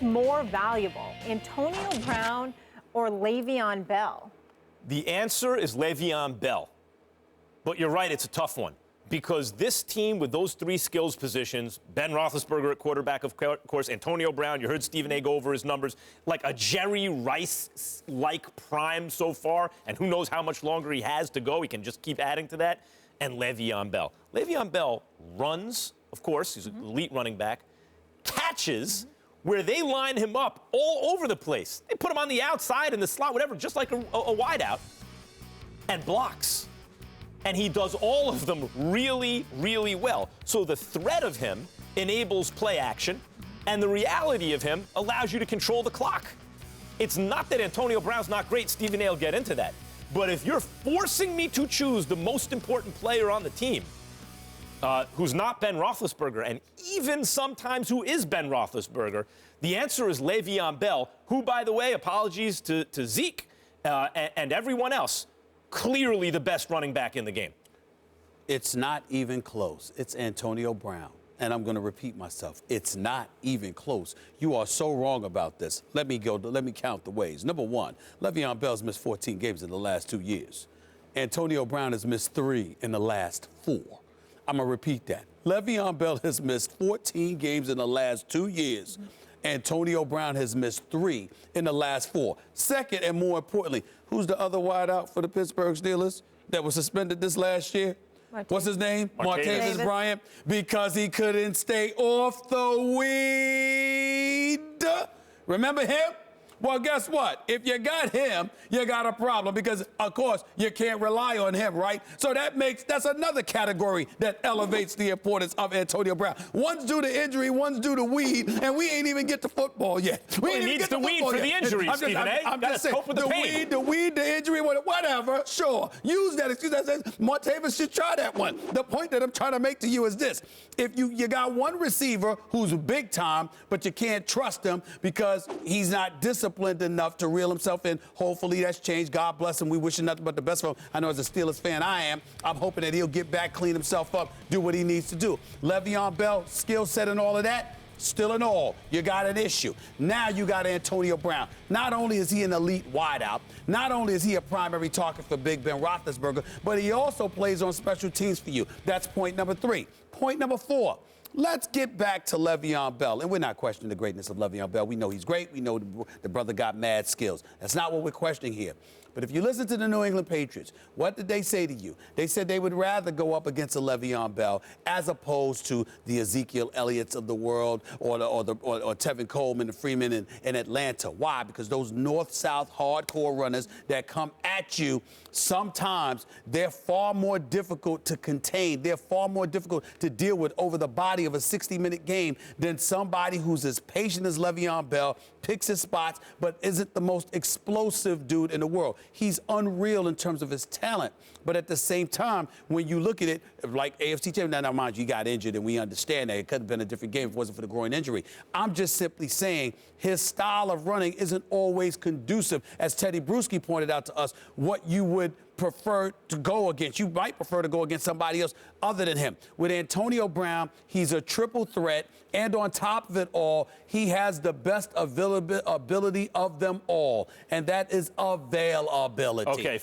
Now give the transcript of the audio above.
is more valuable, Antonio Brown or Le'Veon Bell? The answer is Le'Veon Bell. But you're right, it's a tough one. Because this team with those three skills positions, Ben Roethlisberger at quarterback, of course, Antonio Brown, you heard Stephen A. go over his numbers, like a Jerry Rice-like prime so far, and who knows how much longer he has to go. He can just keep adding to that. And Le'Veon Bell. Le'Veon Bell runs, of course, he's an elite running back, catches where they line him up all over the place. They put him on the outside in the slot, whatever, just like a wideout, and blocks. And he does all of them really, really well. So the threat of him enables play action, and the reality of him allows you to control the clock. It's not that Antonio Brown's not great. Stephen A. will get into that. But if you're forcing me to choose the most important player on the team, who's not Ben Roethlisberger, and even sometimes who is Ben Roethlisberger, the answer is Le'Veon Bell, who, by the way, apologies to Zeke and everyone else, clearly the best running back in the game. It's not even close. It's Antonio Brown. And I'm going to repeat myself. It's not even close. You are so wrong about this. Let me count the ways. Number one, Le'Veon Bell's missed 14 games in the last 2 years. Antonio Brown has missed 3 in the last 4. I'm going to repeat that. Le'Veon Bell has missed 14 games in the last 2 years. Antonio Brown has missed 3 in the last 4. Second, and more importantly, who's the other wideout for the Pittsburgh Steelers that was suspended this last year? What's his name? Martavis Bryant. Because he couldn't stay off the weed. Remember him? Well, guess what? If you got him, you got a problem because, of course, you can't rely on him, right? So that's another category that elevates the importance of Antonio Brown. One's due to injury, one's due to weed, and we ain't even get to football yet. He needs the weed for the injury, Stephen A. I'm just saying, the weed, the injury, whatever, sure. Use that excuse. Martavis should try that one. The point that I'm trying to make to you is this. If you got one receiver who's big time, but you can't trust him because he's not disciplined enough to reel himself in. Hopefully that's changed. God bless him. We wish him nothing but the best for him. I know as a Steelers fan I'm hoping that he'll get back, clean himself up, do what he needs to do. Le'Veon Bell, skill set and all of that, still in all, you got an issue. Now you got Antonio Brown. Not only is he an elite wideout, not only is he a primary target for Big Ben Roethlisberger, but he also plays on special teams for you. That's point number 3. Point number 4. Let's get back to Le'Veon Bell. And we're not questioning the greatness of Le'Veon Bell. We know he's great. We know the brother got mad skills. That's not what we're questioning here. But if you listen to the New England Patriots, what did they say to you? They said they would rather go up against a Le'Veon Bell as opposed to the Ezekiel Elliott's of the world or Tevin Coleman and Freeman in Atlanta. Why? Because those north-south hardcore runners that come at you, sometimes they're far more difficult to contain. They're far more difficult to deal with over the body of a 60-minute game than somebody who's as patient as Le'Veon Bell, picks his spots, but isn't the most explosive dude in the world. He's unreal in terms of his talent. But at the same time, when you look at it, like AFC champion, now mind you, he got injured, and we understand that. It could have been a different game if it wasn't for the groin injury. I'm just simply saying his style of running isn't always conducive, as Teddy Bruschi pointed out to us, what you would prefer to go against. You might prefer to go against somebody else other than him. With Antonio Brown, he's a triple threat, and on top of it all, he has the best ability of them all, and that is availability. Okay.